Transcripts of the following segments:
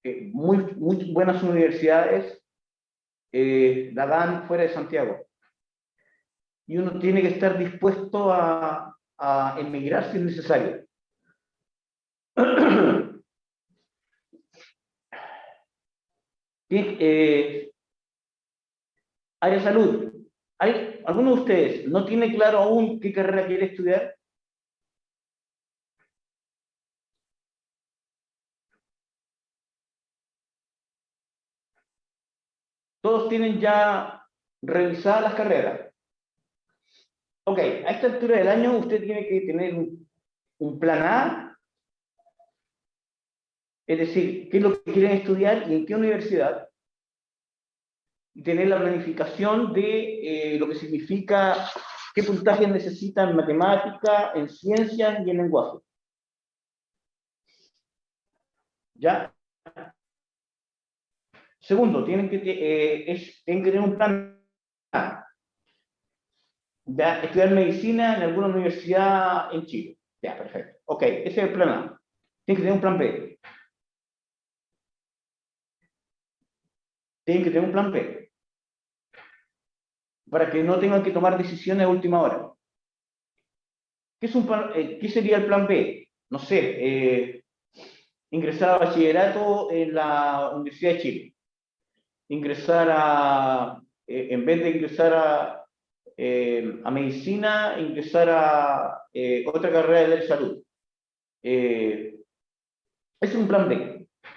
muy buenas universidades la dan fuera de Santiago. Y uno tiene que estar dispuesto a emigrar si es necesario. Área de salud. ¿Alguno de ustedes no tiene claro aún qué carrera quiere estudiar? Todos tienen ya revisadas las carreras. Ok, a esta altura del año usted tiene que tener un plan A, es decir, qué es lo que quieren estudiar y en qué universidad, y tener la planificación de lo que significa qué puntajes necesitan en matemática, en ciencias y en lenguaje. ¿Ya? Segundo, tienen que tener un plan A. ¿Ya? Estudiar medicina en alguna universidad en Chile. Ya, perfecto. Ok, ese es el plan A. Tienen que tener un plan B. Tienen que tener un plan B. Para que no tengan que tomar decisiones a última hora. ¿Qué sería el plan B? No sé, ingresar a bachillerato en la Universidad de Chile. En vez de ingresar a medicina, ingresar a otra carrera de salud. Es un plan B,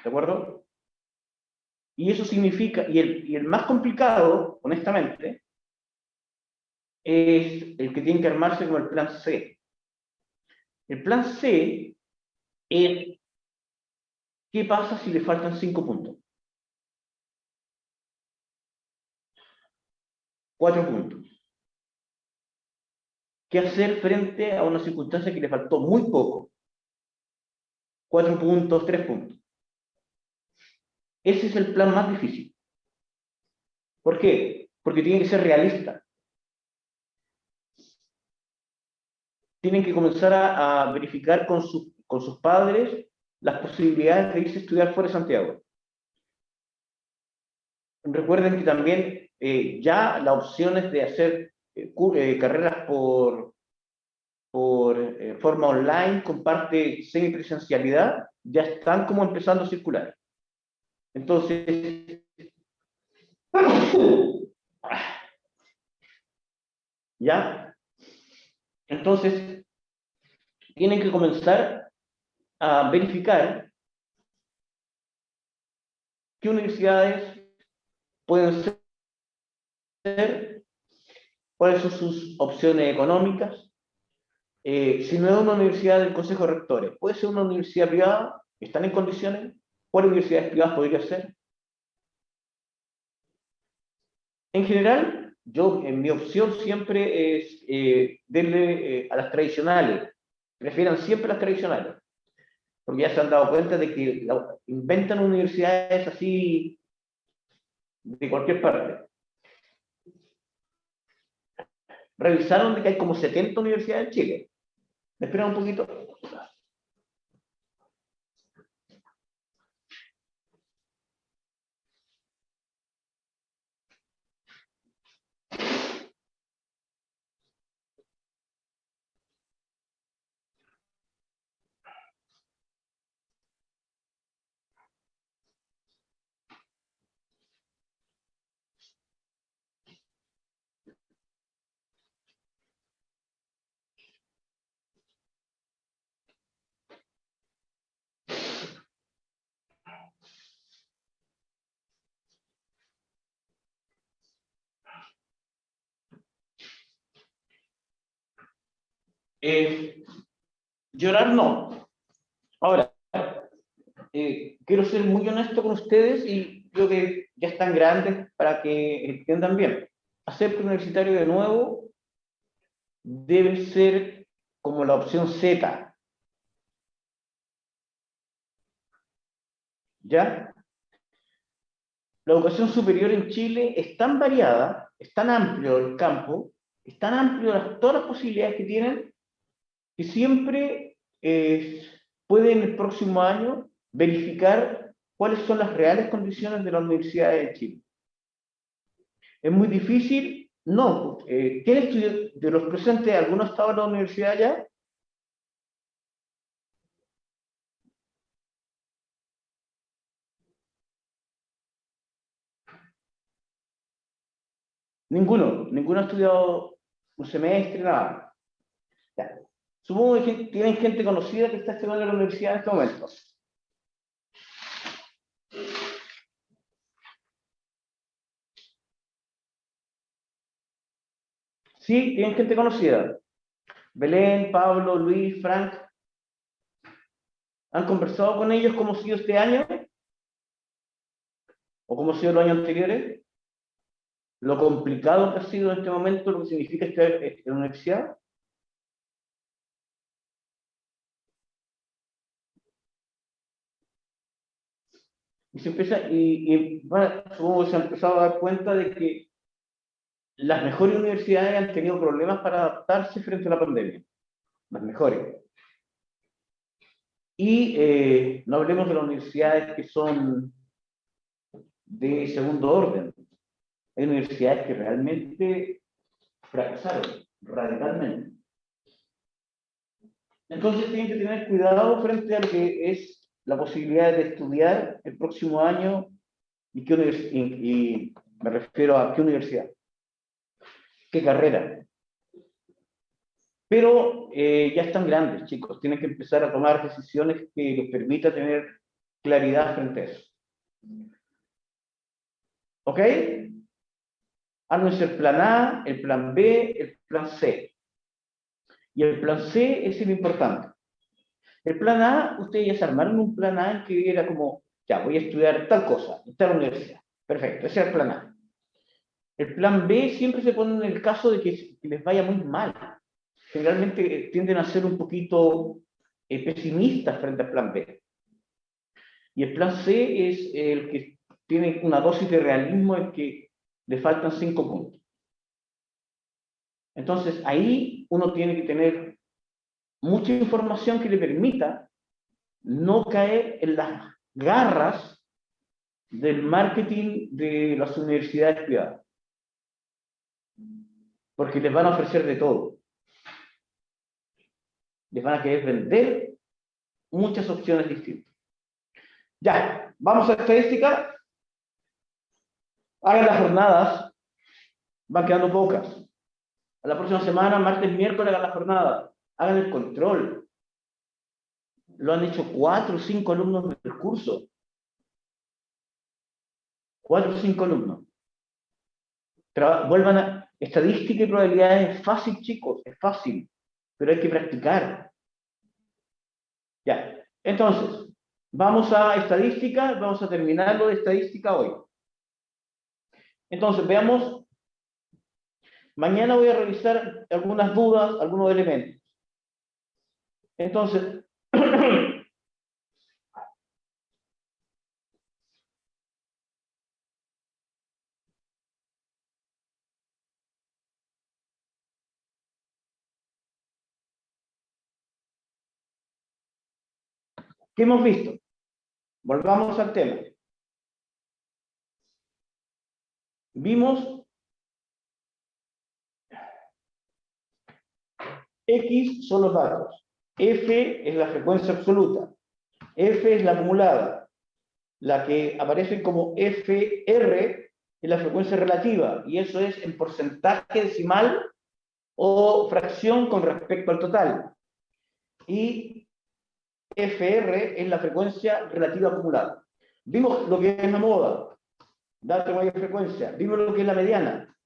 ¿de acuerdo? Y eso significa, y el más complicado, honestamente, es el que tiene que armarse como el plan C. El plan C es qué pasa si le faltan 5 puntos. 4 puntos. ¿Qué hacer frente a una circunstancia que le faltó muy poco? 4 puntos, 3 puntos. Ese es el plan más difícil. ¿Por qué? Porque tiene que ser realista. Tienen que comenzar a verificar con sus padres las posibilidades de irse a estudiar fuera de Santiago. Recuerden que también ya las opciones de hacer carreras por forma online con parte semipresencialidad ya están como empezando a circular. Entonces, ¿ya? Entonces, tienen que comenzar a verificar qué universidades pueden ser, cuáles son sus opciones económicas. Si no es una universidad del Consejo de Rectores, puede ser una universidad privada, están en condiciones. ¿Cuáles universidades privadas podría ser? En general, en mi opción siempre es darle a las tradicionales. Prefieran siempre las tradicionales, porque ya se han dado cuenta de que inventan universidades así de cualquier parte. Revisaron de que hay como 70 universidades en Chile. ¿Me esperan un poquito? Llorar no. Ahora, quiero ser muy honesto con ustedes y creo que ya están grandes para que entiendan bien. Hacer preuniversitario de nuevo debe ser como la opción Z. ¿Ya? La educación superior en Chile es tan variada, es tan amplio el campo, es tan amplio todas las posibilidades que tienen, que siempre pueden el próximo año verificar cuáles son las reales condiciones de la universidad de Chile. ¿Es muy difícil? No. ¿Quién estudió de los presentes? ¿Alguno ha estado en la universidad ya? Ninguno ha estudiado un semestre, nada. Ya. Supongo que tienen gente conocida que está estudiando en la universidad en este momento. Sí, tienen gente conocida. Belén, Pablo, Luis, Frank. ¿Han conversado con ellos cómo ha sido este año? ¿O cómo ha sido los años anteriores? ¿Lo complicado que ha sido en este momento, lo que significa estar en la universidad? Y se empieza, bueno, supongo que se ha empezado a dar cuenta de que las mejores universidades han tenido problemas para adaptarse frente a la pandemia. Las mejores. Y no hablemos de las universidades que son de segundo orden. Hay universidades que realmente fracasaron radicalmente. Entonces tienen que tener cuidado frente a lo que es la posibilidad de estudiar el próximo año y, y me refiero a qué universidad, qué carrera. Pero ya están grandes, chicos, tienen que empezar a tomar decisiones que les permita tener claridad frente a eso. ¿Ok? Ármense el plan A, el plan B, el plan C. Y el plan C es el importante. El plan A, ustedes ya se armaron un plan A en que era como, ya, voy a estudiar tal cosa, en tal universidad. Perfecto, ese es el plan A. El plan B siempre se pone en el caso de que les vaya muy mal. Generalmente tienden a ser un poquito pesimistas frente al plan B. Y el plan C es el que tiene una dosis de realismo en que le faltan 5 puntos. Entonces, ahí uno tiene que tener mucha información que le permita no caer en las garras del marketing de las universidades privadas. Porque les van a ofrecer de todo. Les van a querer vender muchas opciones distintas. Ya, vamos a estadística. Hagan las jornadas. Van quedando pocas. A la próxima semana, martes, miércoles, hagan la jornada. Hagan el control. Lo han hecho 4 o 5 alumnos del curso. 4 o 5 alumnos. Vuelvan a estadística y probabilidades. Es fácil, chicos, es fácil. Pero hay que practicar. Ya. Entonces, vamos a estadística. Vamos a terminar lo de estadística hoy. Entonces, veamos. Mañana voy a revisar algunas dudas, algunos elementos. Entonces, ¿qué hemos visto? Volvamos al tema. Vimos X son los datos. F es la frecuencia absoluta. F es la acumulada. La que aparece como FR es la frecuencia relativa. Y eso es en porcentaje decimal o fracción con respecto al total. Y FR es la frecuencia relativa acumulada. Vimos lo que es la moda, dato de mayor frecuencia. Vimos lo que es la mediana.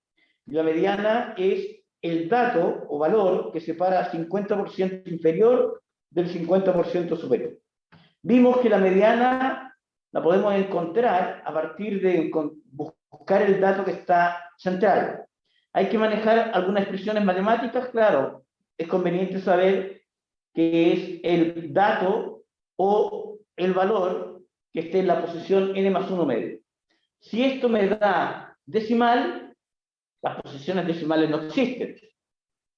Y la mediana es el dato o valor que separa 50% inferior del 50% superior. Vimos que la mediana la podemos encontrar a partir de buscar el dato que está central. Hay que manejar algunas expresiones matemáticas, claro, es conveniente saber que es el dato o el valor que esté en la posición n más 1 medio. Si esto me da decimal, las posiciones decimales no existen.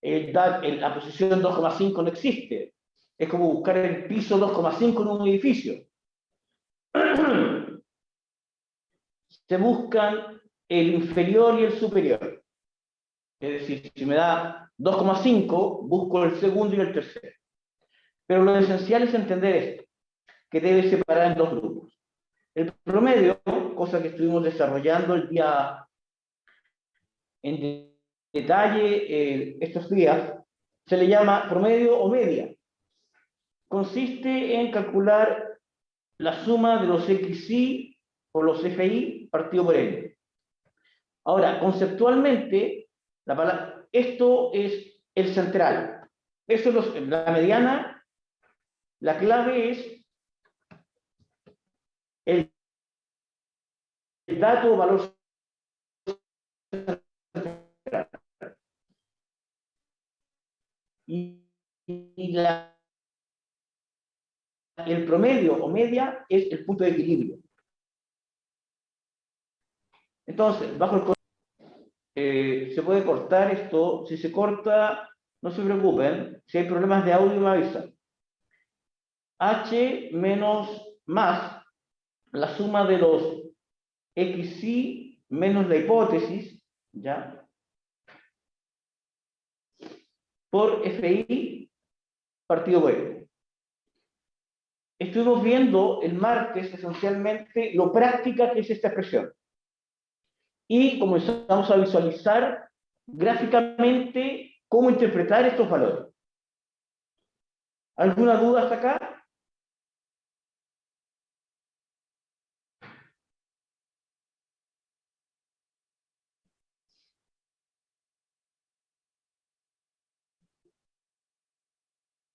La posición 2,5 no existe. Es como buscar el piso 2,5 en un edificio. se buscan el inferior y el superior. Es decir, si me da 2,5, busco el segundo y el tercero. Pero lo esencial es entender esto, que debe separar en dos grupos. El promedio, cosa que estuvimos desarrollando el día en detalle estos días, se le llama promedio o media. Consiste en calcular la suma de los XI por los FI partido por N. Ahora, conceptualmente, esto es el central. Eso es la mediana. La clave es el dato o valor central. Y el promedio o media es el punto de equilibrio. Entonces, bajo el se puede cortar esto. Si se corta, no se preocupen. Si hay problemas de audio, me avisan. H menos más la suma de los XI menos la hipótesis, ¿ya? Por FI partido por N. Estuvimos viendo el martes esencialmente lo práctica que es esta expresión. Y comenzamos a visualizar gráficamente cómo interpretar estos valores. ¿Alguna duda hasta acá?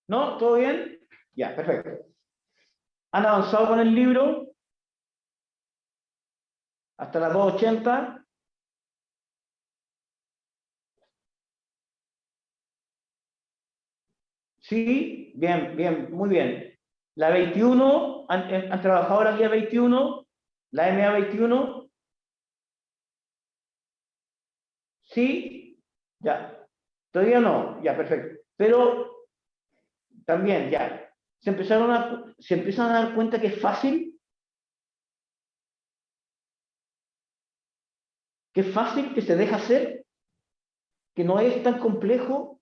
¿No? ¿Todo bien? Ya, perfecto. ¿Han avanzado con el libro? ¿Hasta las 2:80? Sí, bien, bien, muy bien. La 21, ¿han trabajado la guía 21? ¿La MA 21? Sí, ya. Todavía no, ya, perfecto. Pero también, ya. Se empiezan a dar cuenta que es fácil, que se deja hacer, que no es tan complejo.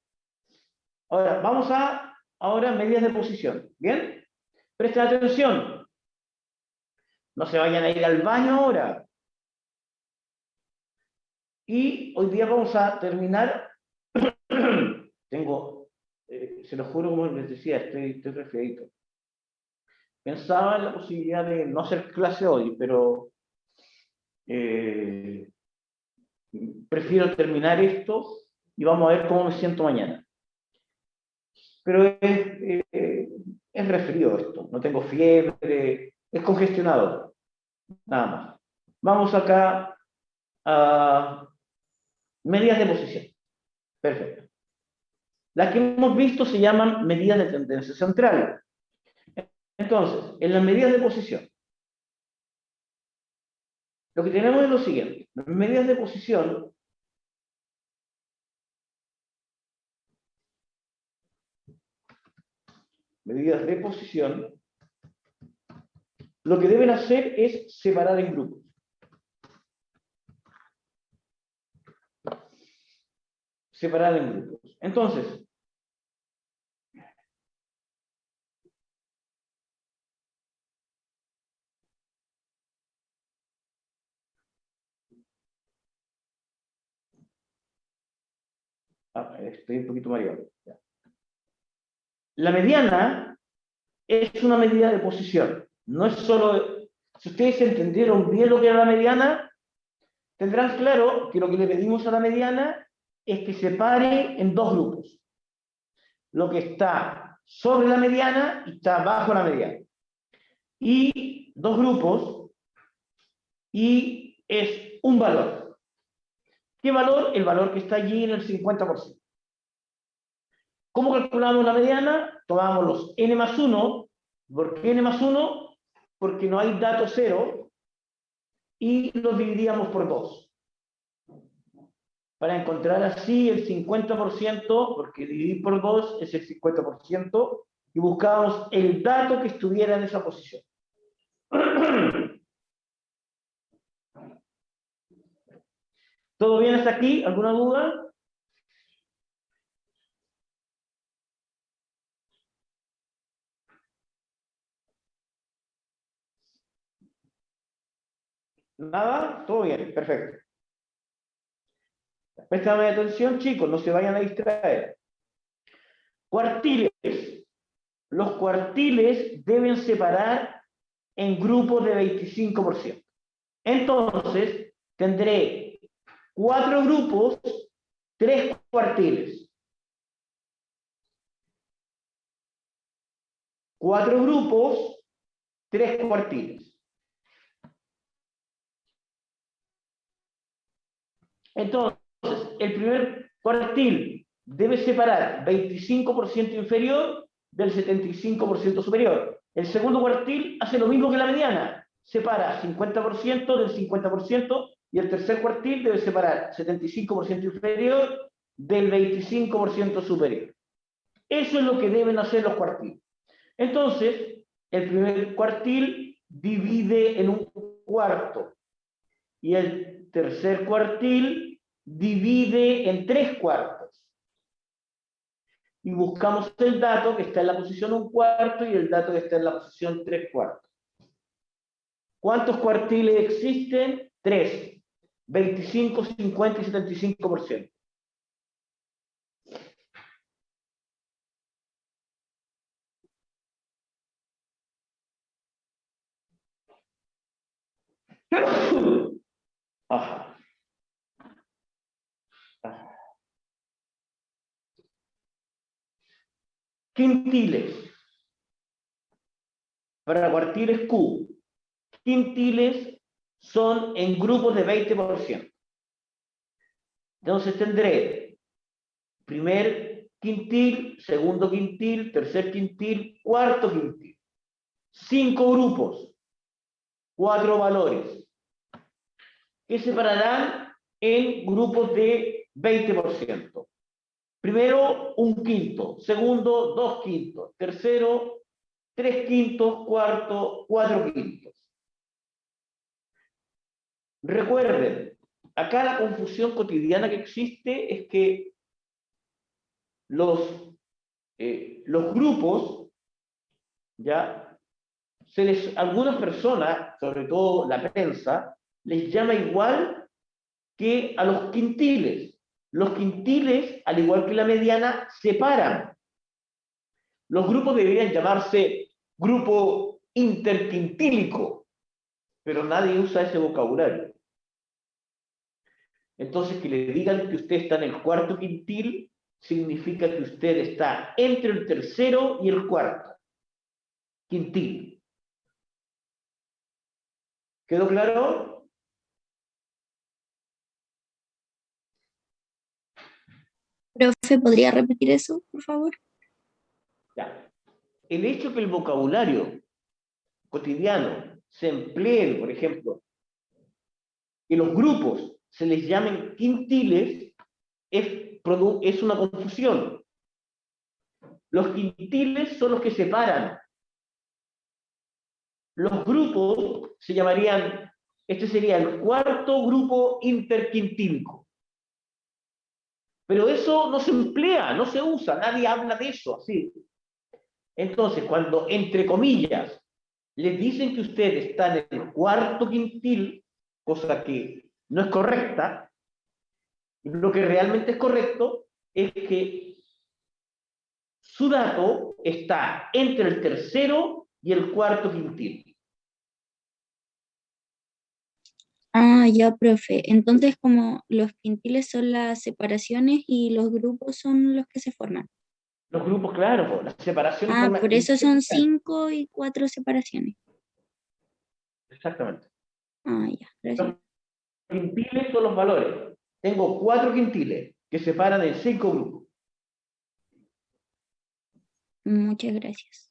Ahora, vamos a medidas de posición. ¿Bien? Presten atención. No se vayan a ir al baño ahora. Y hoy día vamos a terminar. Tengo, se lo juro, como les decía, estoy resfriadito. Pensaba en la posibilidad de no hacer clase hoy, pero eh, prefiero terminar esto y vamos a ver cómo me siento mañana. Pero es resfrío esto, no tengo fiebre, es congestionado, nada más. Vamos acá a medidas de posición. Perfecto. Las que hemos visto se llaman medidas de tendencia central. Entonces, en las medidas de posición, lo que tenemos es lo siguiente. Las medidas de posición lo que deben hacer es separar en grupos. Separar en grupos. Entonces, estoy un poquito mareado. La mediana es una medida de posición. No es solo... Si ustedes entendieron bien lo que era la mediana, tendrán claro que lo que le pedimos a la mediana es que separe en dos grupos. Lo que está sobre la mediana y está bajo la mediana. Y dos grupos, y es un valor. ¿Qué valor? El valor que está allí en el 50%. ¿Cómo calculamos la mediana? Tomamos los n más 1. ¿Por qué n más 1? Porque no hay dato cero, y los dividíamos por 2. Para encontrar así el 50%, porque dividir por 2 es el 50%, y buscábamos el dato que estuviera en esa posición. ¿Todo bien hasta aquí? ¿Alguna duda? ¿Nada? Todo bien, perfecto. Préstame atención, chicos, no se vayan a distraer. Cuartiles. Los cuartiles deben separar en grupos de 25%. Entonces, tendré 4 grupos, 3 cuartiles. 4 grupos, 3 cuartiles. Entonces, el primer cuartil debe separar 25% inferior del 75% superior. El segundo cuartil hace lo mismo que la mediana, separa 50% del 50%, y el tercer cuartil debe separar 75% inferior del 25% superior. Eso es lo que deben hacer los cuartiles. Entonces, el primer cuartil divide en un cuarto y el tercer cuartil divide en 3 cuartos. Y buscamos el dato que está en la posición 1 cuarto y el dato que está en la posición 3 cuartos. ¿Cuántos cuartiles existen? 3. 25, 50 y 75%. Ajá. Quintiles. Para cuartiles Q. Quintiles son en grupos de 20%. Entonces tendré primer quintil, segundo quintil, tercer quintil, cuarto quintil. 5 grupos, 4 valores, que separarán en grupos de 20%. Primero, un quinto. Segundo, 2 quintos. Tercero, 3 quintos. Cuarto, 4 quintos. Recuerden, acá la confusión cotidiana que existe es que los, los grupos, ya, algunas personas, sobre todo la prensa, les llama igual que a los quintiles. Los quintiles, al igual que la mediana, separan. Los grupos deberían llamarse grupo interquintílico, pero nadie usa ese vocabulario. Entonces, que le digan que usted está en el cuarto quintil, significa que usted está entre el tercero y el cuarto quintil. ¿Quedó claro? Profe, ¿podría repetir eso, por favor? Ya. El hecho que el vocabulario cotidiano se emplee, por ejemplo, que los grupos se les llamen quintiles, es una confusión. Los quintiles son los que separan. Los grupos se llamarían, este sería el cuarto grupo interquintílico. Pero eso no se emplea, no se usa, nadie habla de eso así. Entonces, cuando, entre comillas, les dicen que usted está en el cuarto quintil, cosa que no es correcta, lo que realmente es correcto es que su dato está entre el tercero y el cuarto quintil. Ah, ya, profe. Entonces, como los quintiles son las separaciones y los grupos son los que se forman. Los grupos, claro, las separaciones Ah, forman por eso son 5 y 4 separaciones. exactamente. Ah, ya, Los gracias. quintiles son los valores. Tengo 4 quintiles que separan en 5 grupos. Muchas gracias.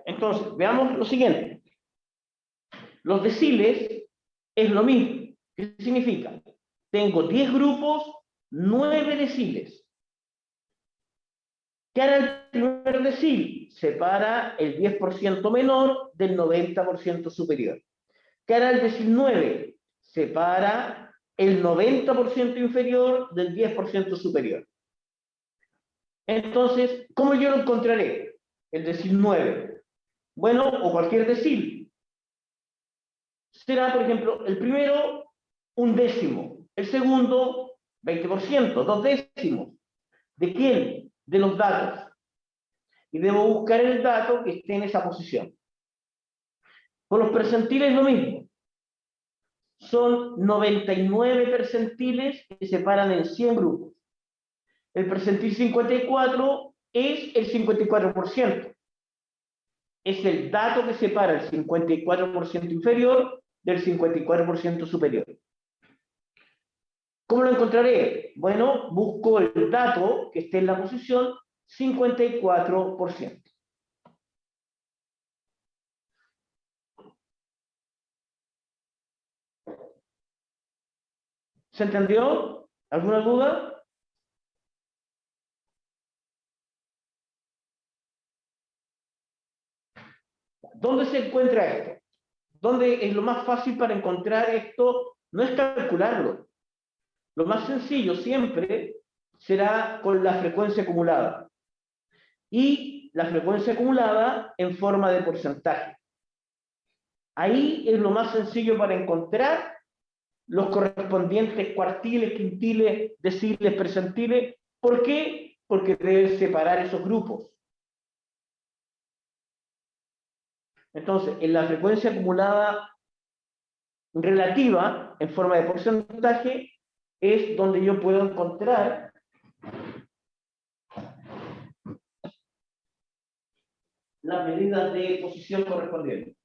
Entonces, veamos lo siguiente. Los deciles es lo mismo. ¿Qué significa? Tengo 10 grupos, 9 deciles. ¿Qué hará el primer decil? Separa el 10% menor del 90% superior. ¿Qué hará el decil 9? Separa el 90% inferior del 10% superior. Entonces, ¿cómo yo lo encontraré? El decil 9. Bueno, o cualquier decil. Será, por ejemplo, el primero, un décimo. El segundo, 20%, dos décimos. ¿De quién? De los datos. Y debo buscar el dato que esté en esa posición. Con los percentiles lo mismo. Son 99 percentiles que se separan en 100 grupos. El percentil 54 es el 54%. Es el dato que separa el 54% inferior del 54% superior. ¿Cómo lo encontraré? Bueno, busco el dato que esté en la posición 54%. ¿Se entendió? ¿Alguna duda? ¿Dónde se encuentra esto? ¿Dónde es lo más fácil para encontrar esto? No es calcularlo. Lo más sencillo siempre será con la frecuencia acumulada. Y la frecuencia acumulada en forma de porcentaje. Ahí es lo más sencillo para encontrar los correspondientes cuartiles, quintiles, deciles, percentiles. ¿Por qué? Porque debes separar esos grupos. Entonces, en la frecuencia acumulada relativa, en forma de porcentaje, es donde yo puedo encontrar las medidas de posición correspondientes.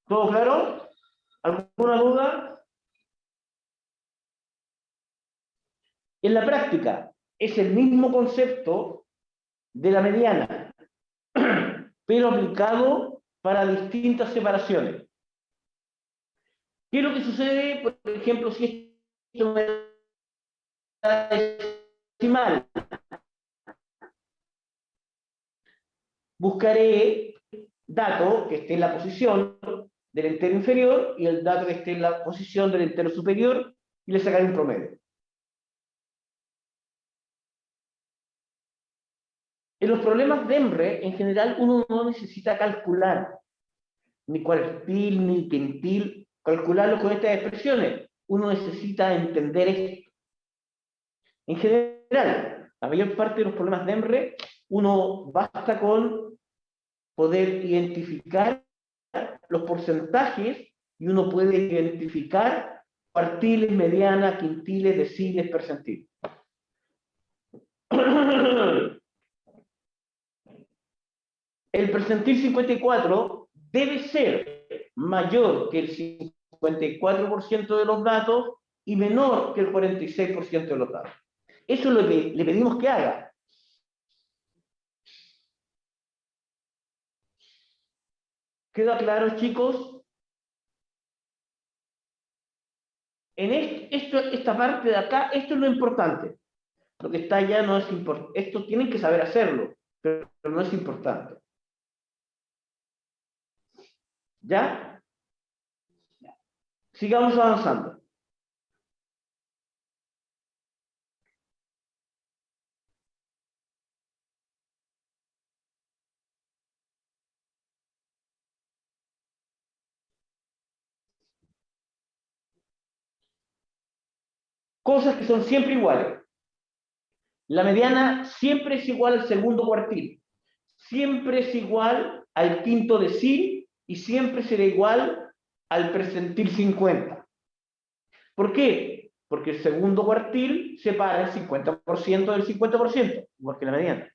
¿Todo claro? ¿Alguna duda? En la práctica, es el mismo concepto de la mediana, pero aplicado para distintas separaciones. ¿Qué es lo que sucede, por ejemplo, si esto es decimal? Buscaré dato que esté en la posición del entero inferior y el dato que esté en la posición del entero superior y le sacaré un promedio. En los problemas de EMRE, en general, uno no necesita calcular ni cuartil, ni quintil, calcularlo con estas expresiones. Uno necesita entender esto. En general, la mayor parte de los problemas de EMRE, uno basta con poder identificar los porcentajes y uno puede identificar cuartiles, medianas, quintiles, deciles, percentiles. El percentil 54 debe ser mayor que el 54% de los datos y menor que el 46% de los datos. Eso es lo que le pedimos que haga. ¿Queda claro, chicos? En esta parte de acá, esto es lo importante. Lo que está allá no es importante. Esto tienen que saber hacerlo, pero no es importante. ¿Ya? Sigamos avanzando. Cosas que son siempre iguales. La mediana siempre es igual al segundo cuartil. Siempre es igual al quinto decil y siempre será igual al percentil 50. ¿Por qué? Porque el segundo cuartil separa el 50% del 50%, igual que la mediana.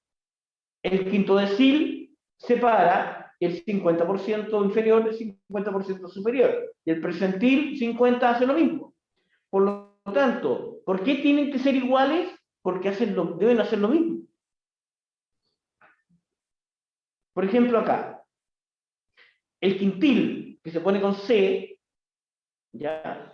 El quinto decil separa el 50% inferior del 50% superior. Y el percentil 50 hace lo mismo. Por lo tanto, ¿por qué tienen que ser iguales? porque deben hacer lo mismo. Por ejemplo, acá, el quintil, que se pone con C, ¿ya?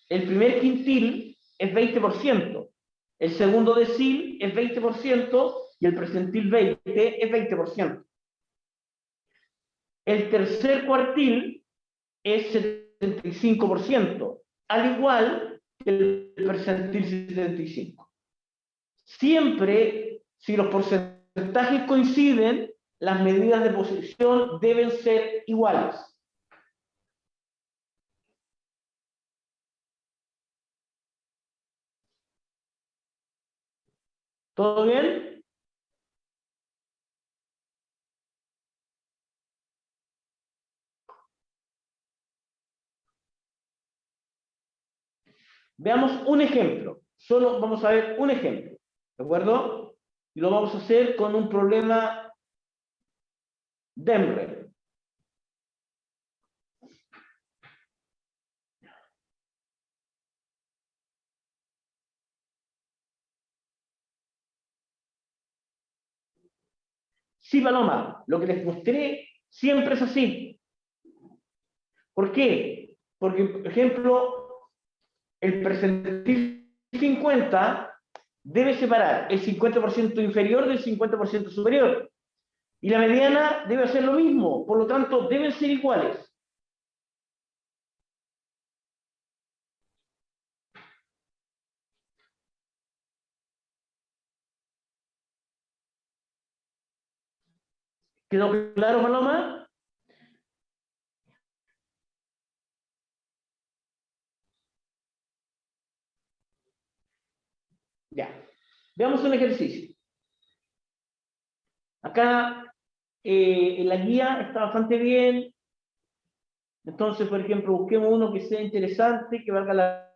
El primer quintil es 20%, el segundo decil es 20% y el percentil 20 es 20%. El tercer cuartil es 75%, al igual que el percentil 75. Siempre, si los porcentajes coinciden, las medidas de posición deben ser iguales. ¿Todo bien? Veamos un ejemplo. Solo vamos a ver un ejemplo. ¿De acuerdo? Y lo vamos a hacer con un problema Denver. Sí, Paloma, lo que les mostré siempre es así. ¿Por qué? Porque, por ejemplo, el percentil 50 debe separar el 50% inferior del 50% superior. Y la mediana debe hacer lo mismo, por lo tanto, deben ser iguales. ¿Quedó claro, Paloma? Ya. Veamos un ejercicio. Acá en la guía está bastante bien. Entonces, por ejemplo, busquemos uno que sea interesante, que valga la...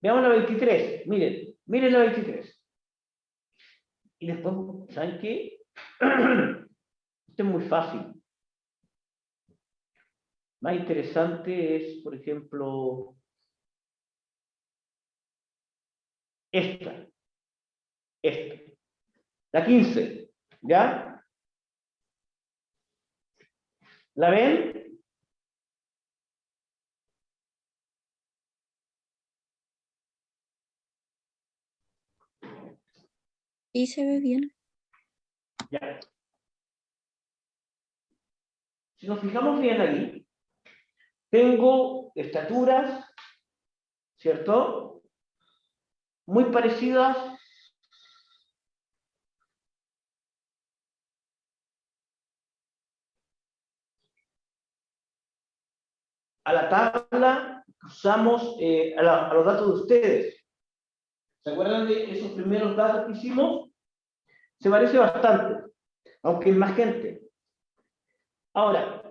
Veamos la 23. Miren, miren la 23. Y después, ¿saben qué? Esto es muy fácil. Más interesante es, por ejemplo, esta. Esta. La 15. ¿Ya? ¿La ven? Y se ve bien. Ya. Si nos fijamos bien aquí, tengo estaturas, ¿cierto? Muy parecidas a la tabla que usamos, a los datos de ustedes. ¿Se acuerdan de esos primeros datos que hicimos? Se parece bastante, aunque es más gente. Ahora,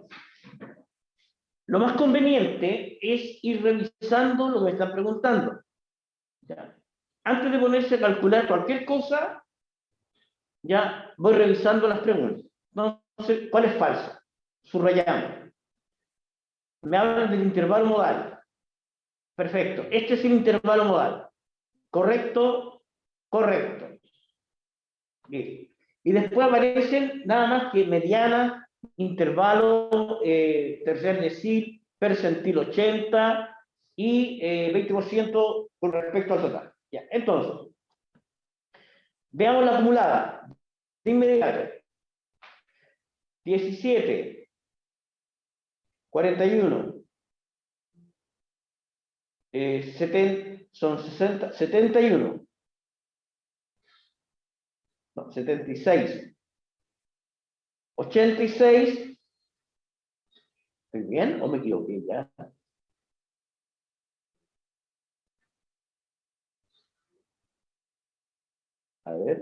lo más conveniente es ir revisando lo que me están preguntando. ¿Ya? Antes de ponerse a calcular cualquier cosa, ya voy revisando las preguntas. Entonces, ¿cuál es falsa? Subrayamos. Me hablan del intervalo modal. Perfecto. Este es el intervalo modal. ¿Correcto? Correcto. Bien. Y después aparecen nada más que mediana, intervalo, tercer decil, percentil 80 y 20% con respecto al total. Ya. Entonces, veamos la acumulada. De inmediato. 17, 41, 70, son 60, 71, no, 76, 86, ¿estoy bien o me equivoqué ya? A ver,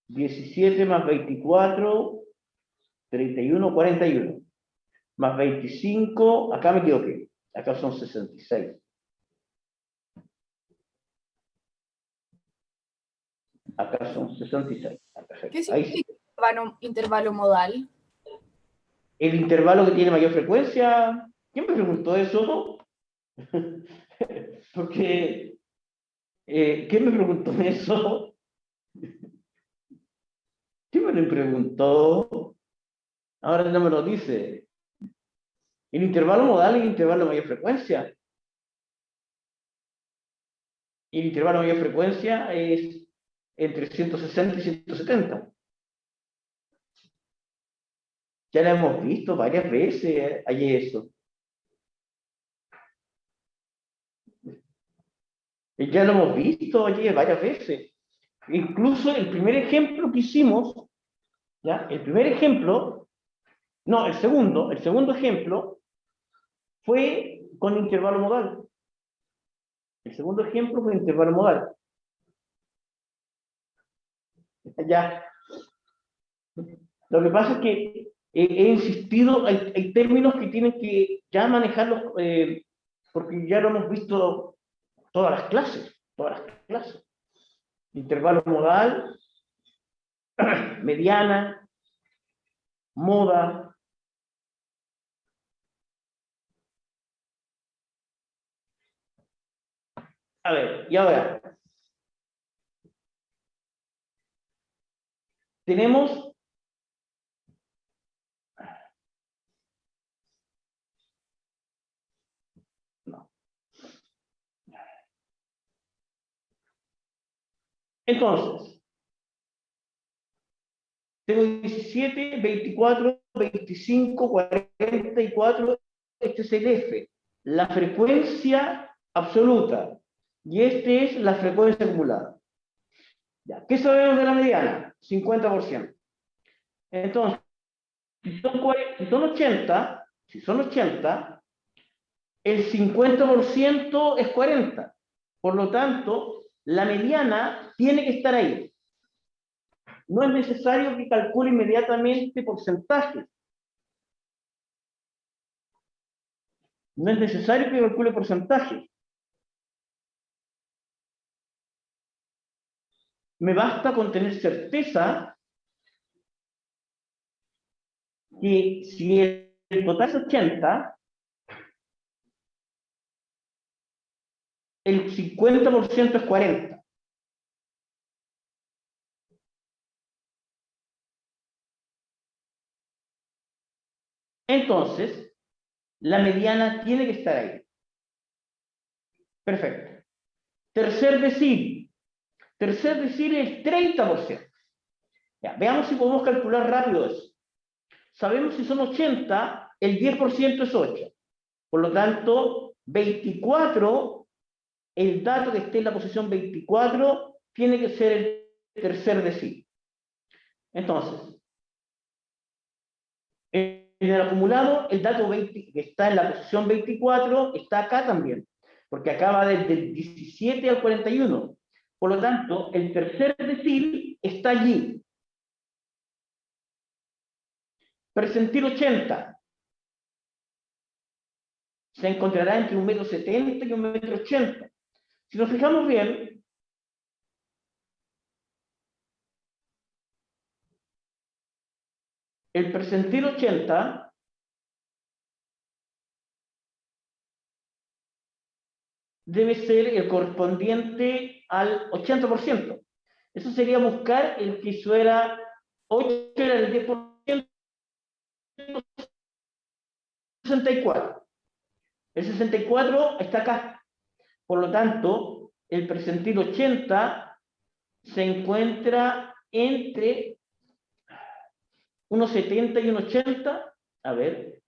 17 más 24, 31, 41, más 25, acá me equivoqué, acá son 66. Acá son 66. Ah, perfecto. ¿Qué Ahí sí. significa intervalo modal? El intervalo que tiene mayor frecuencia. ¿Quién me preguntó eso? Porque, ¿quién me preguntó eso? ¿Quién me lo preguntó? Ahora no me lo dice. El intervalo modal es el intervalo de mayor frecuencia. Y el intervalo de mayor frecuencia es entre 160 y 170. Ya lo hemos visto varias veces allí eso. Ya lo hemos visto allí varias veces. Incluso el primer ejemplo que hicimos, ¿ya? El primer ejemplo, no, el segundo ejemplo fue con intervalo modal. El segundo ejemplo fue intervalo modal. Ya. Lo que pasa es que he insistido, hay términos que tienen que ya manejarlos, porque ya lo hemos visto todas las clases, todas las clases. Intervalo modal, mediana, moda. A ver, y ahora, tenemos no. Entonces, tengo 17, 24, 25, 44, este es el F, la frecuencia absoluta, y este es la frecuencia acumulada. Ya. ¿Qué sabemos de la mediana? 50%. Entonces, si son 80, el 50% es 40. Por lo tanto, la mediana tiene que estar ahí. No es necesario que calcule inmediatamente porcentajes. No es necesario que calcule porcentajes. Me basta con tener certeza que si el total es 80, el 50% es 40. Entonces, la mediana tiene que estar ahí. Perfecto. Tercer decil. Tercer decil es 30%. Ya, veamos si podemos calcular rápido eso. Sabemos si son 80, el 10% es 8. Por lo tanto, 24, el dato que esté en la posición 24, tiene que ser el tercer decil. Entonces, en el acumulado, el dato 20, que está en la posición 24 está acá también, porque acá va desde el 17 al 41. Por lo tanto, el tercer decil está allí. Percentil 80 se encontrará entre 1,70 m y 1,80 m. Si nos fijamos bien, el percentil 80 debe ser el correspondiente al 80%. Eso sería buscar el que eso era 8, era el 10%, 64. El 64 está acá. Por lo tanto, el percentil 80 se encuentra entre 1,70 y 1,80. A ver.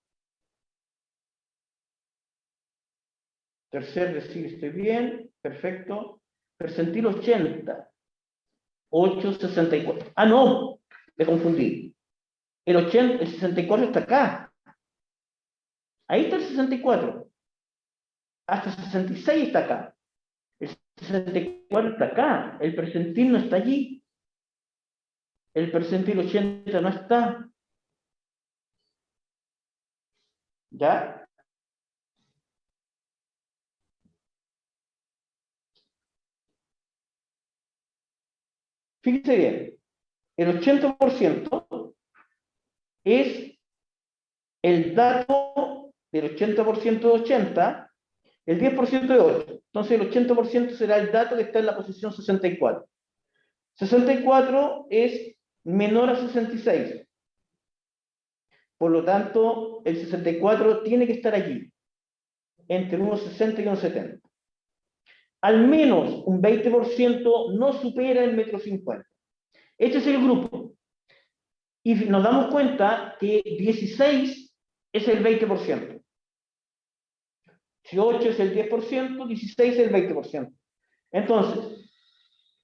Tercer decil, estoy bien. Perfecto. Percentil 80. 8,64. Ah, no. Me confundí. El 64 está acá. Ahí está el 64. Hasta 66 está acá. El 64 está acá. El percentil no está allí. El percentil 80 no está. ¿Ya? Fíjense bien, el 80% es el dato del 80% de 80, el 10% de 8. Entonces el 80% será el dato que está en la posición 64. 64 es menor a 66. Por lo tanto, el 64 tiene que estar aquí, entre unos 60 y unos 70. Al menos un 20% no supera el 1,50 m. Este es el grupo. Y nos damos cuenta que 16 es el 20%. Si 8 es el 10%, 16 es el 20%. Entonces,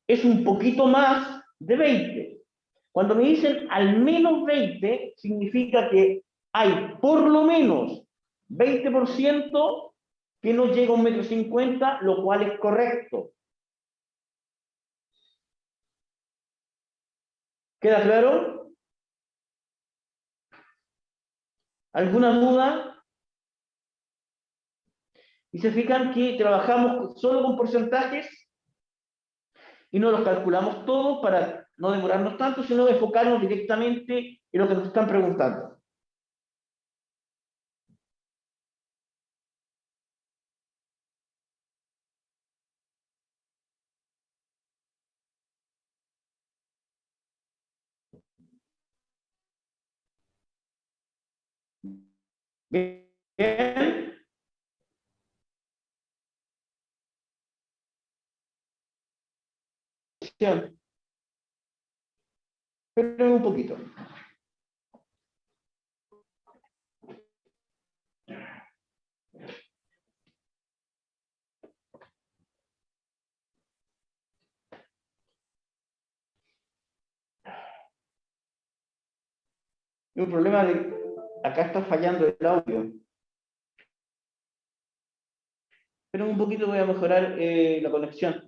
es un poquito más de 20. Cuando me dicen al menos 20, significa que hay por lo menos 20% que no llega a 1,50 m, lo cual es correcto. ¿Queda claro? ¿Alguna duda? Y se fijan que trabajamos solo con porcentajes y no los calculamos todos para no demorarnos tanto, sino enfocarnos directamente en lo que nos están preguntando. Bien. Esperen un poquito. Hay un problema de... Acá está fallando el audio. Esperen un poquito, voy a mejorar la conexión.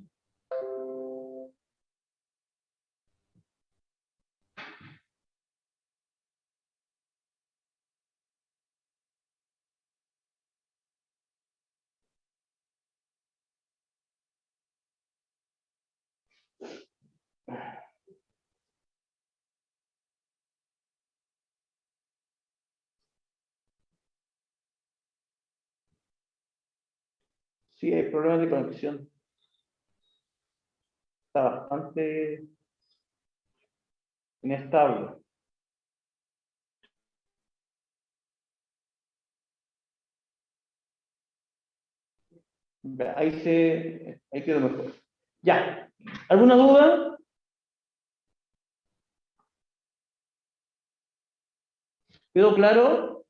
Sí, hay problemas de conexión. Está bastante inestable. Ahí quedó mejor. Ya. ¿Alguna duda? ¿Quedó claro?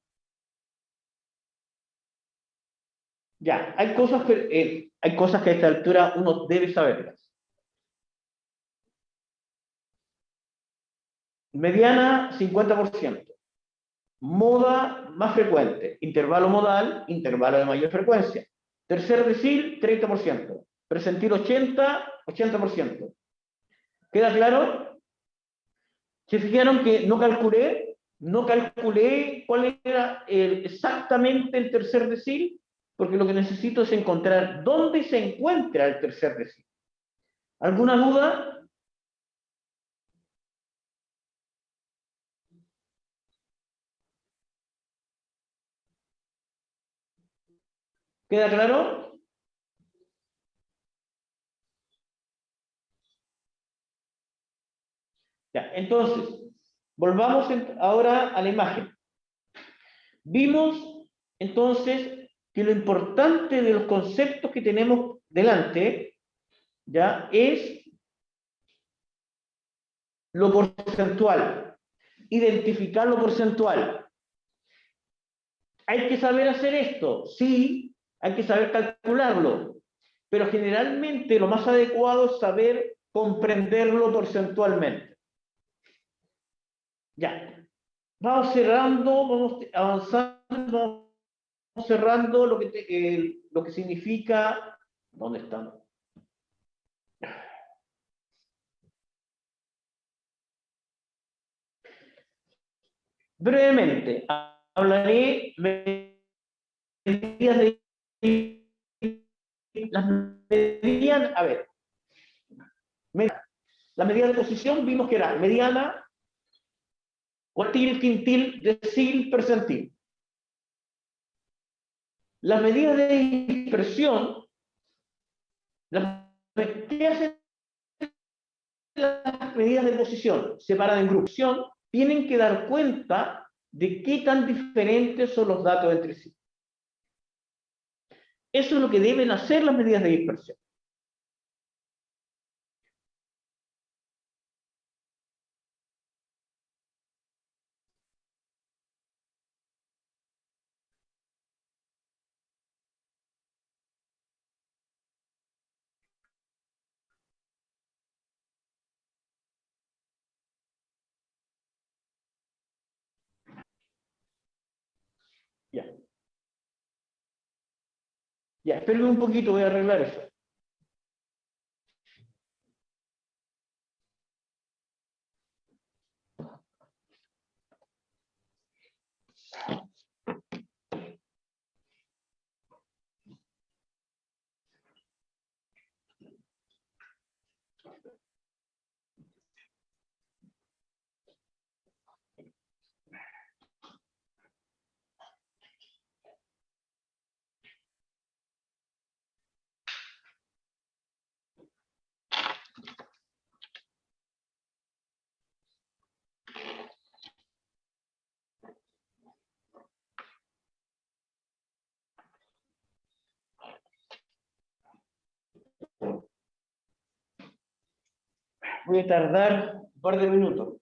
Ya. Hay cosas que a esta altura uno debe saberlas. Mediana, 50%. Moda más frecuente. Intervalo modal, intervalo de mayor frecuencia. Tercer decil, 30%. Percentil 80, 80%. ¿Queda claro? ¿Se fijaron que no calculé cuál era exactamente el tercer decil? Porque lo que necesito es encontrar dónde se encuentra el tercer decil. ¿Alguna duda? ¿Queda claro? Ya, entonces, volvamos ahora a la imagen. Vimos entonces que lo importante de los conceptos que tenemos delante ya es lo porcentual, identificar lo porcentual. ¿Hay que saber hacer esto? Sí, hay que saber calcularlo, pero generalmente lo más adecuado es saber comprenderlo porcentualmente. Ya, vamos cerrando, vamos avanzando, vamos cerrando lo que significa... ¿Dónde estamos? Brevemente, hablaré de medidas de... Las medidas, a ver, La medida de posición vimos que era mediana, cuartil, quintil, decil, percentil. Las medidas de dispersión, ¿qué hacen las medidas de posición? Separadas en grupos, tienen que dar cuenta de qué tan diferentes son los datos entre sí. Eso es lo que deben hacer las medidas de dispersión. Ya. Ya, espérenme un poquito, voy a arreglar eso. Voy a tardar un par de minutos.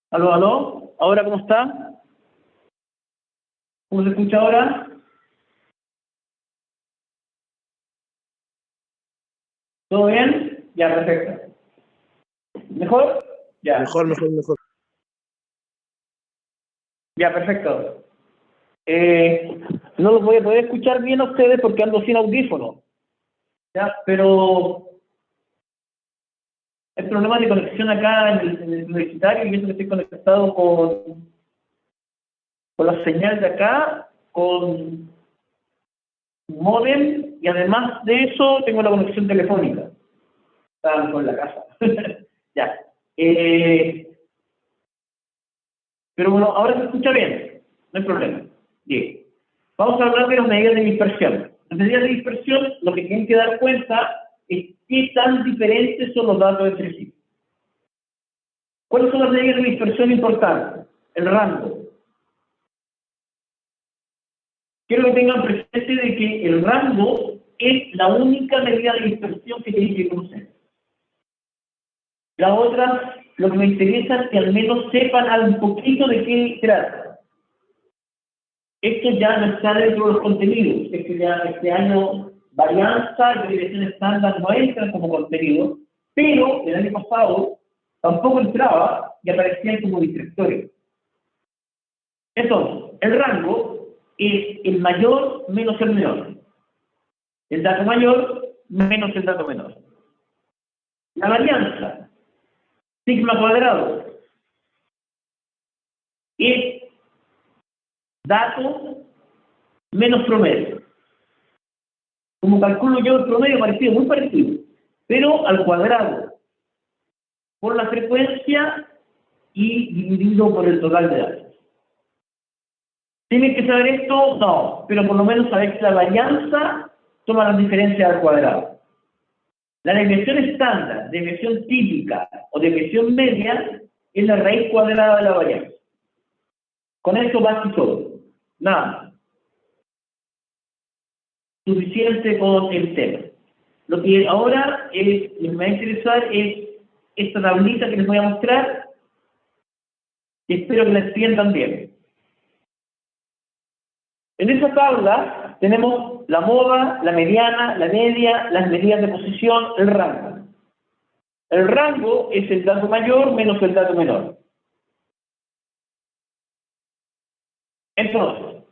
Aló, aló. ¿Ahora cómo está? ¿Cómo se escucha ahora? ¿Todo bien? Ya, perfecto. ¿Mejor? Ya. Mejor, mejor, mejor. Ya, perfecto. No los voy a poder escuchar bien a ustedes porque ando sin audífono. Ya, pero hay problemas de conexión acá en el universitario y eso que estoy conectado con la señal de acá, con módem y además de eso tengo la conexión telefónica. Estaba con la casa. Ya. Pero bueno, ahora se escucha bien, no hay problema. Bien. Vamos a hablar de las medidas de dispersión. Las medidas de dispersión, lo que tienen que dar cuenta es qué tan diferentes son los datos entre sí. ¿Cuáles son las medidas de dispersión importantes? El rango. Quiero que tengan presente de que el rango es la única medida de dispersión que tienen que conocer. La otra, lo que me interesa es que al menos sepan un poquito de qué trata. Esto ya no está dentro de los contenidos. Este año varianza y variación estándar no entran como contenido, pero el año pasado tampoco entraba y aparecían como distractores. Entonces, el rango es el mayor menos el menor. El dato mayor menos el dato menor. La varianza, sigma cuadrado, es dato menos promedio. Como calculo yo el promedio parecido, muy parecido, pero al cuadrado, por la frecuencia y dividido por el total de datos. ¿Tienen que saber esto? No, pero por lo menos saber que la varianza toma las diferencias al cuadrado. La desviación estándar, desviación típica o desviación media es la raíz cuadrada de la varianza. Con esto basta todo. Nada más. Suficiente con el tema. Lo que ahora me va a interesar es esta tablita que les voy a mostrar y espero que la entiendan bien. En esa tabla tenemos la moda, la mediana, la media, las medidas de posición, el rango. El rango es el dato mayor menos el dato menor. Entonces,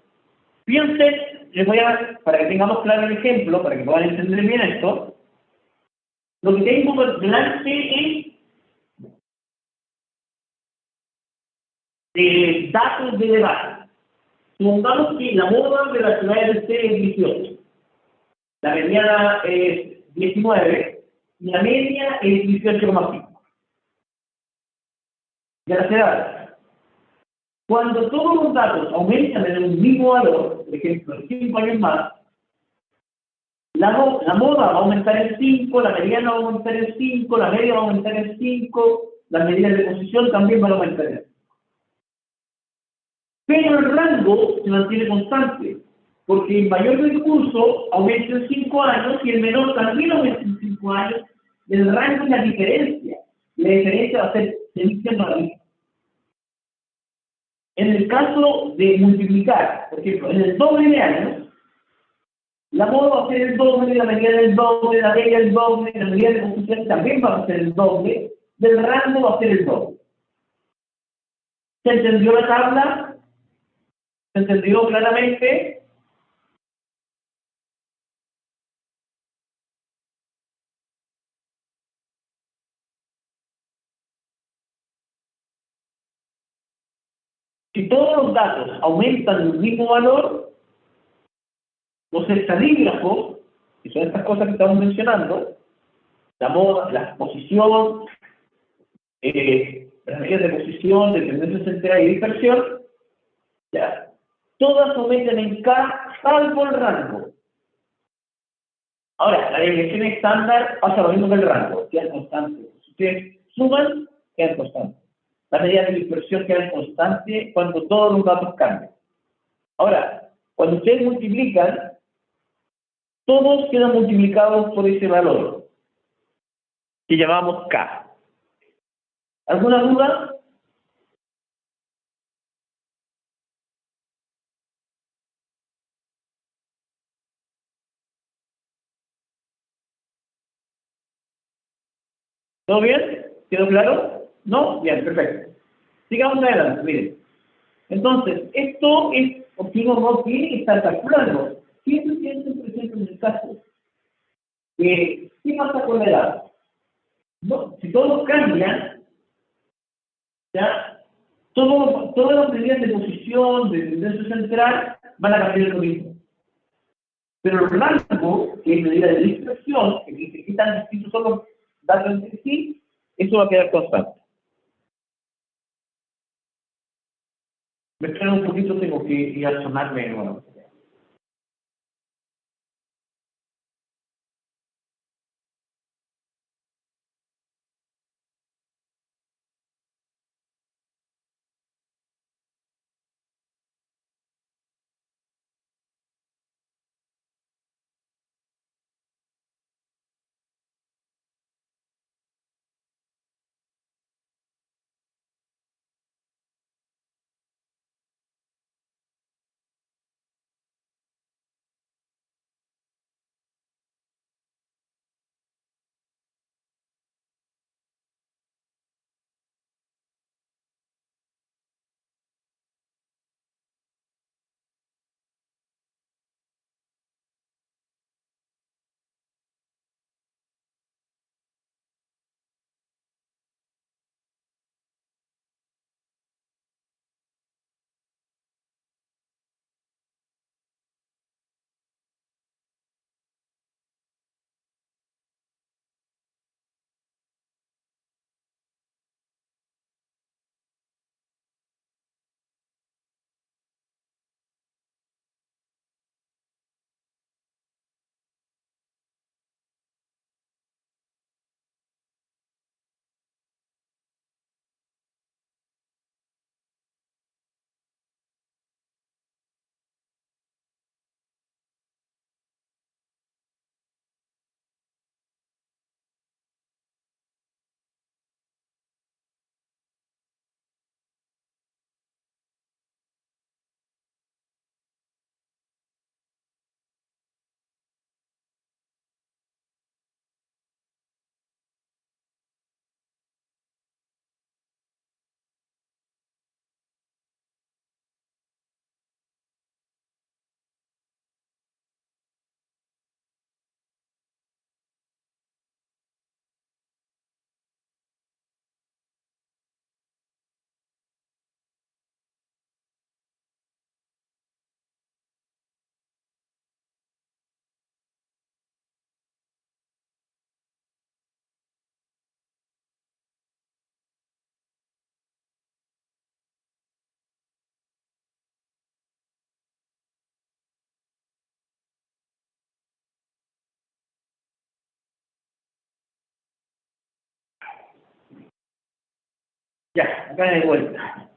piensen, les voy a dar, para que tengamos claro el ejemplo, para que puedan entender bien esto, lo que tengo por delante es datos de debate. Supongamos que la moda de la ciudad de C es 18, la mediana es 19 y la media es 18,5. De las edades. Cuando todos los datos aumentan en un mismo valor, por ejemplo, en 5 años más, la moda va a aumentar en 5, la mediana va a aumentar en 5, la media va a aumentar en 5, las medidas de posición también van a aumentar en 5. Pero el rango se mantiene constante, porque el mayor del curso aumenta en 5 años y el menor también aumenta en 5 años, y el rango es la diferencia. La diferencia va a ser siendo la misma. En el caso de multiplicar, por ejemplo, en el doble de años, la moda va a ser el doble, la mediana el doble, la media el doble, la medida de posición también va a ser el doble, del rango va a ser el doble. ¿Se entendió la tabla? ¿Se entendió claramente? Si todos los datos aumentan el mismo valor, los estadígrafos, que son estas cosas que estamos mencionando, la moda, la posición, las medidas de posición, de tendencia central y dispersión, ya, todas aumentan en K, salvo el rango. Ahora, la desviación estándar pasa lo mismo que el rango, quedan constantes. Si ustedes suman, quedan constantes. Las medidas de dispersión quedan constantes cuando todos los datos cambian. Ahora, cuando ustedes multiplican, todos quedan multiplicados por ese valor, que llamamos K. ¿Alguna duda? ¿Todo bien? ¿Quedó claro? ¿No? Bien, perfecto. Sigamos adelante, miren. Entonces, esto es, o si uno no tiene que estar calculando. Siempre tienen presente en el caso. ¿Qué pasa con la edad? No, si todos cambian, ya, todas las medidas de posición, de tendencia central, van a cambiar lo mismo. Pero el rango, que es medida de dispersión, que dice qué tan distintos son los datos entre sí, eso va a quedar constante. Me espera un poquito, tengo que ir a sonarme de nuevo. Ya, acá de vuelta.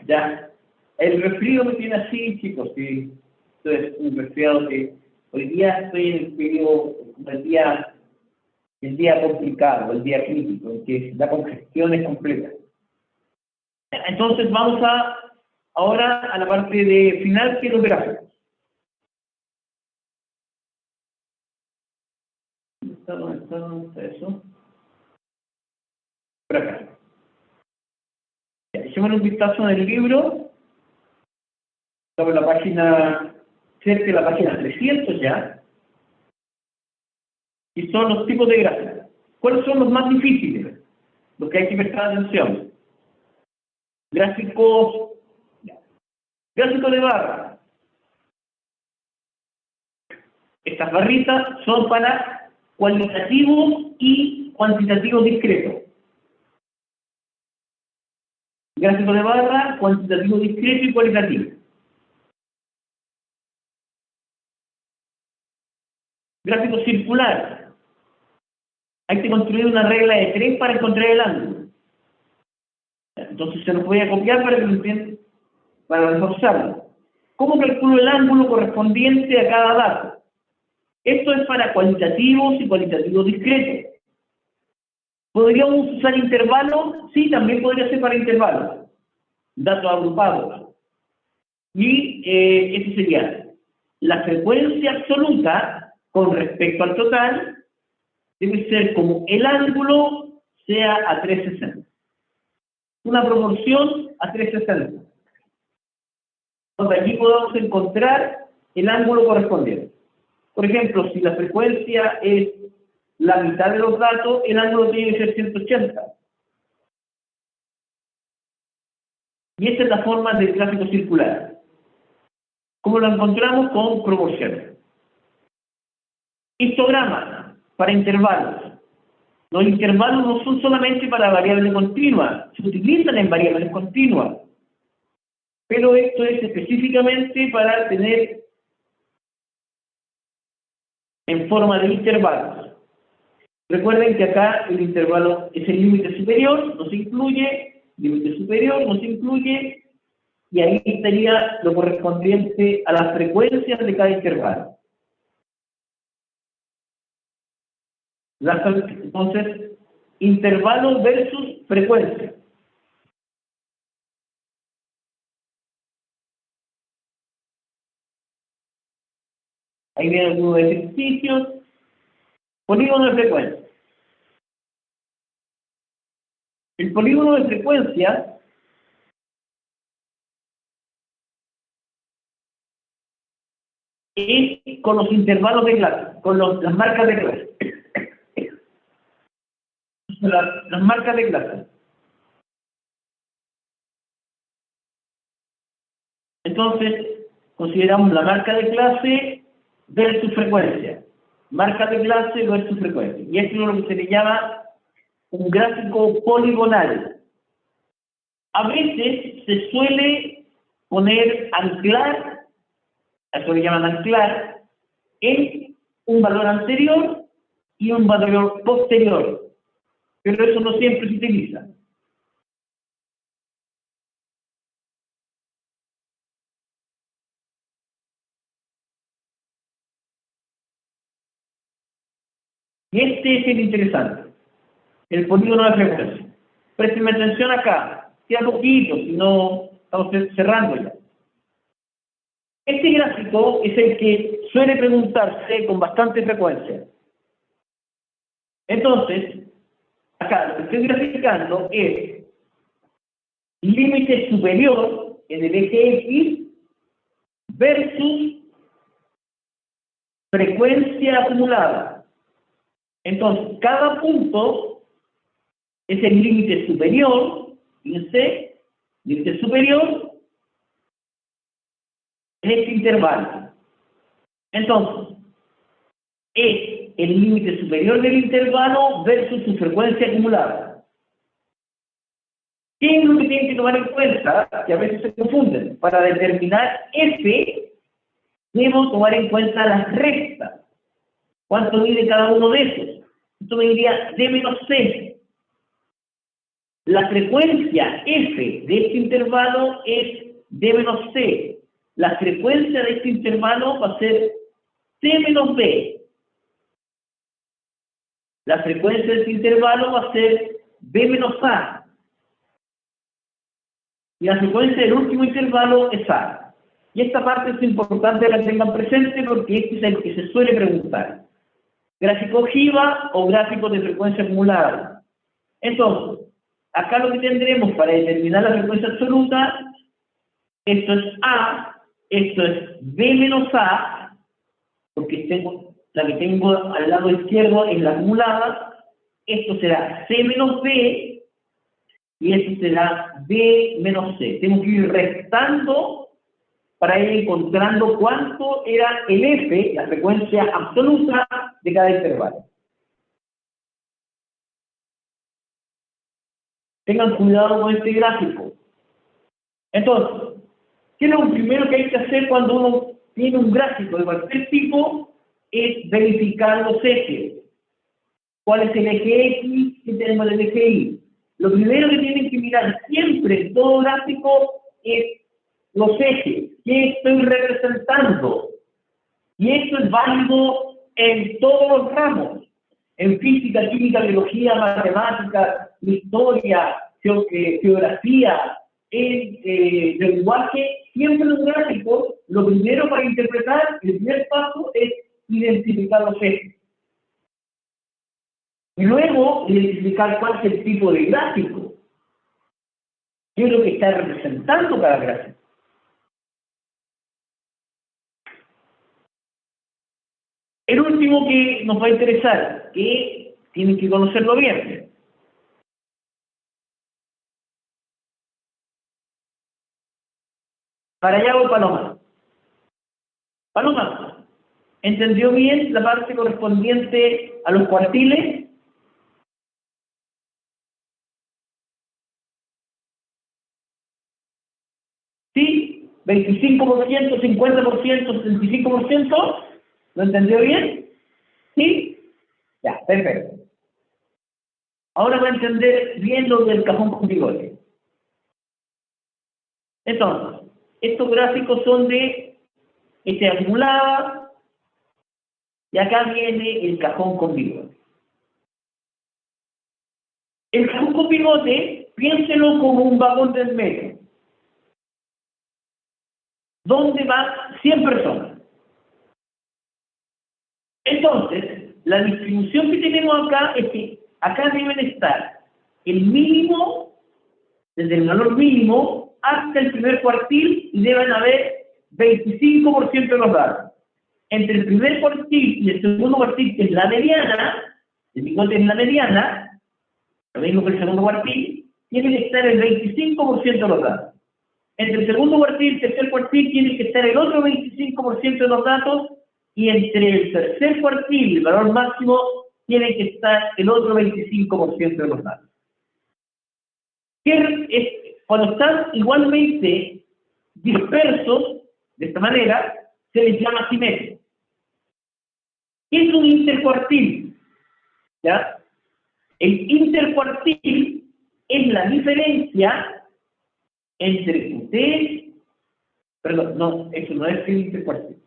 Ya, el resfrío me tiene así, chicos, sí. Esto es un resfriado que hoy día estoy en el periodo, el día complicado, el día crítico, en que la congestión es completa. Entonces vamos ahora a la parte de final, que es los gráficos. ¿Dónde está eso? Por acá. Ya, echémosle un vistazo en el libro. Estamos en la página, cerca de la página 300 ya. Y son los tipos de gráficos. ¿Cuáles son los más difíciles? Los que hay que prestar atención. Gráficos de barra. Estas barritas son para cualitativos y cuantitativos discretos. Gráfico de barra, cuantitativo discreto y cualitativo. Gráfico circular. Hay que construir una regla de 3 para encontrar el ángulo. Entonces se nos voy a copiar para que lo entiendan, para reforzarlo. ¿Cómo calculo el ángulo correspondiente a cada dato? Esto es para cualitativos y cualitativos discretos. ¿Podríamos usar intervalos? Sí, también podría ser para intervalos. Datos agrupados. Y eso sería la frecuencia absoluta con respecto al total, debe ser como el ángulo sea a 360. Una proporción a 360. Donde aquí podemos encontrar el ángulo correspondiente. Por ejemplo, si la frecuencia es la mitad de los datos, el ángulo tiene que ser 180. Y esa es la forma del gráfico circular. ¿Cómo lo encontramos? Con proporciones. Histogramas para intervalos. Los intervalos no son solamente para variables continuas, se utilizan en variables continuas. Pero esto es específicamente para tener en forma de intervalos. Recuerden que acá el intervalo es el límite superior, no se incluye, límite superior no se incluye, y ahí estaría lo correspondiente a las frecuencias de cada intervalo. Entonces, intervalo versus frecuencia. Ahí vienen algunos ejercicios. Polígono de frecuencia. El polígono de frecuencia es con los intervalos de clase, con las marcas de clase. Las marcas de clase. Entonces, consideramos la marca de clase versus frecuencia. Marca de clase versus frecuencia. Y esto es lo que se le llama un gráfico poligonal. A veces se suele anclar, a eso le llaman anclar, en un valor anterior y un valor posterior. Pero eso no siempre se utiliza. Y este es el interesante, el polígono de frecuencia. Préstenme atención acá, queda poquito, si no estamos cerrando ya. Este gráfico es el que suele preguntarse con bastante frecuencia. Entonces, acá lo que estoy graficando es límite superior en el eje X versus frecuencia acumulada. Entonces, cada punto es el límite superior, fíjense, límite superior en este intervalo. Entonces, es el límite superior del intervalo versus su frecuencia acumulada. ¿Qué es lo que tienen que tomar en cuenta? Que a veces se confunden. Para determinar F, debo tomar en cuenta las restas. ¿Cuánto mide cada uno de esos? Esto me diría D menos C. La frecuencia F de este intervalo es D menos C. La frecuencia de este intervalo va a ser C menos B. La frecuencia de este intervalo va a ser B menos A. Y la frecuencia del último intervalo es A. Y esta parte es importante que la tengan presente porque este es el que se suele preguntar. ¿Gráfico ojiva o gráfico de frecuencia acumulada? Entonces, acá lo que tendremos para determinar la frecuencia absoluta, esto es A, esto es B menos A, porque la que tengo al lado izquierdo es la acumulada, esto será C menos B, y esto será B menos C. Tengo que ir restando para ir encontrando cuánto era el F, la frecuencia absoluta de cada intervalo. Tengan cuidado con este gráfico. Entonces, ¿qué es lo primero que hay que hacer cuando uno tiene un gráfico de cualquier tipo? Es verificar los ejes. ¿Cuál es el eje X? ¿Qué tenemos el eje Y? Lo primero que tienen que mirar siempre en todo gráfico es los ejes. ¿Qué estoy representando? Y esto es válido en todos los ramos. En física, química, biología, matemática, historia, geografía, en lenguaje, siempre en un gráfico, lo primero para interpretar, el primer paso es identificar los ejes. Y luego, identificar cuál es el tipo de gráfico. ¿Qué es lo que está representando cada gráfico? El último que nos va a interesar, que tienen que conocerlo bien. Para allá voy, Paloma. Paloma, ¿entendió bien la parte correspondiente a los cuartiles? ¿Sí? ¿25%, 50%, 75%? ¿Lo entendió bien? ¿Sí? Ya, perfecto. Ahora va a entender bien lo del cajón con bigote. Entonces, estos gráficos son de acumulada, y acá viene el cajón con bigote. El cajón con bigote, piénselo como un vagón del metro, donde van 100 personas. Entonces, la distribución que tenemos acá es que acá deben estar el mínimo, desde el valor mínimo hasta el primer cuartil, y deben haber 25% de los datos. Entre el primer cuartil y el segundo cuartil, que es la mediana, el bigote es la mediana, lo mismo que el segundo cuartil, tiene que estar el 25% de los datos. Entre el segundo cuartil y el tercer cuartil tiene que estar el otro 25% de los datos, y entre el tercer cuartil y el valor máximo tiene que estar el otro 25% de los datos. Cuando están igualmente dispersos, de esta manera, se les llama simétrico. ¿Qué es un intercuartil? ¿Ya? El intercuartil es la diferencia entre ustedes, perdón, no, eso no es el intercuartil.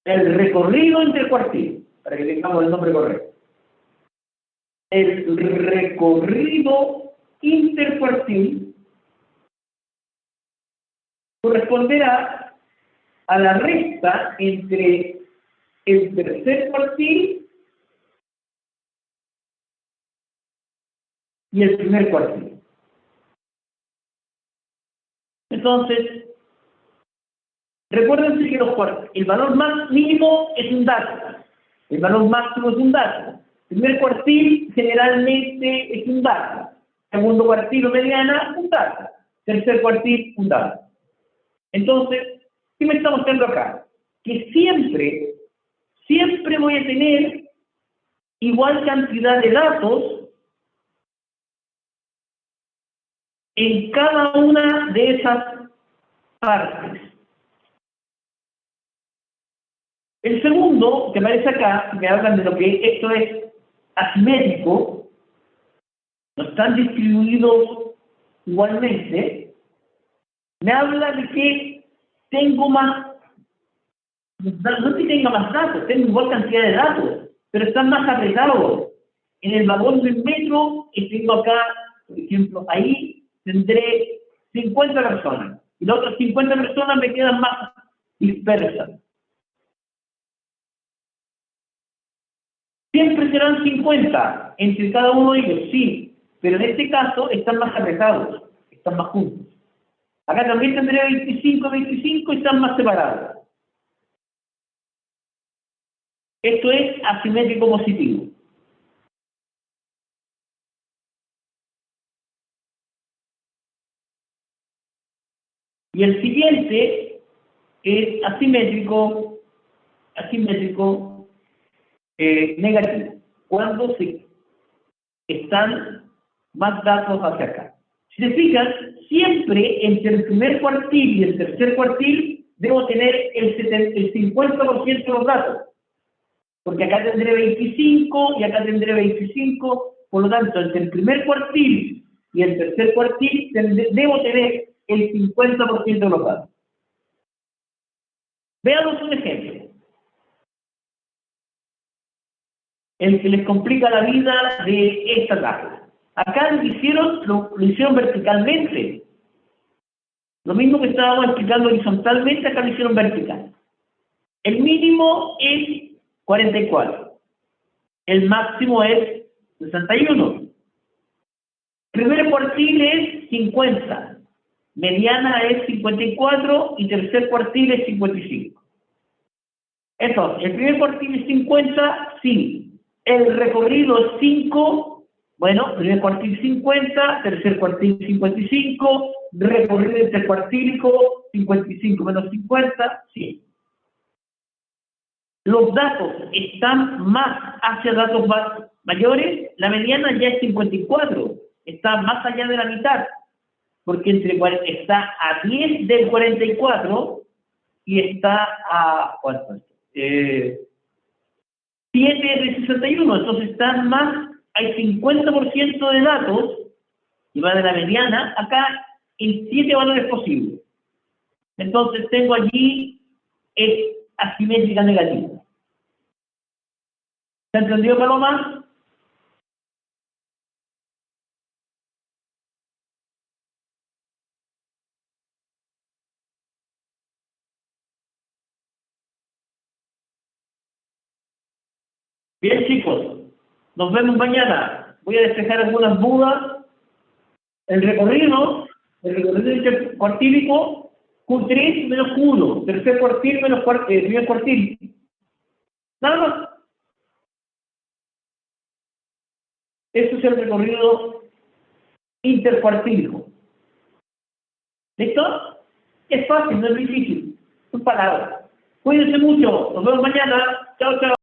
El recorrido intercuartil, para que tengamos el nombre correcto. El recorrido intercuartil corresponderá a la resta entre el tercer cuartil y el primer cuartil. Entonces, recuérdense que el valor más mínimo es un dato, el valor máximo es un dato. Primer cuartil generalmente es un dato, segundo cuartil o mediana, un dato, tercer cuartil, un dato. Entonces, ¿qué me está mostrando acá? Que siempre voy a tener igual cantidad de datos en cada una de esas partes. El segundo, que aparece acá, que hablan de lo que esto es asimétrico, no están distribuidos igualmente, me habla de que tengo más, no es que tenga más datos, tengo igual cantidad de datos, pero están más apretados. En el vagón del metro, que tengo acá, por ejemplo, ahí tendré 50 personas, y las otras 50 personas me quedan más dispersas. Siempre serán 50 entre cada uno de ellos, sí, pero en este caso están más apretados, están más juntos. Acá también tendré 25 y están más separados. Esto es asimétrico positivo. Y el siguiente es asimétrico negativo, cuando están más datos hacia acá. Si se fijan, siempre entre el primer cuartil y el tercer cuartil debo tener el 50% de los datos, porque acá tendré 25 y acá tendré 25, por lo tanto, entre el primer cuartil y el tercer cuartil debo tener el 50% de los datos. Veamos un ejemplo. El que les complica la vida de esta tabla. Acá lo hicieron verticalmente. Lo mismo que estábamos explicando horizontalmente, acá lo hicieron vertical. El mínimo es 44. El máximo es 61. Primer cuartil es 50. Mediana es 54 y tercer cuartil es 55. Entonces, el primer cuartil es 50, sí. El recorrido es 5, bueno, primer cuartil 50, tercer cuartil 55, recorrido intercuartílico 55 menos 50, sí. Los datos están más hacia datos mayores, la mediana ya es 54, está más allá de la mitad, porque está a 10 del 44 y está a, ¿cuánto es? 7 de 61, entonces están más, hay 50% de datos, y va de la mediana, acá en 7 valores posibles. Entonces tengo allí asimétrica negativa. ¿Se entendió, Paloma? Bien, chicos, nos vemos mañana. Voy a despejar algunas dudas. El recorrido intercuartílico, Q3 menos Q1, tercer cuartil menos primer cuartil. Nada más. Eso es el recorrido intercuartílico. ¿Listo? Es fácil, no es difícil. Son palabras. Cuídense mucho. Nos vemos mañana. Chao, chao.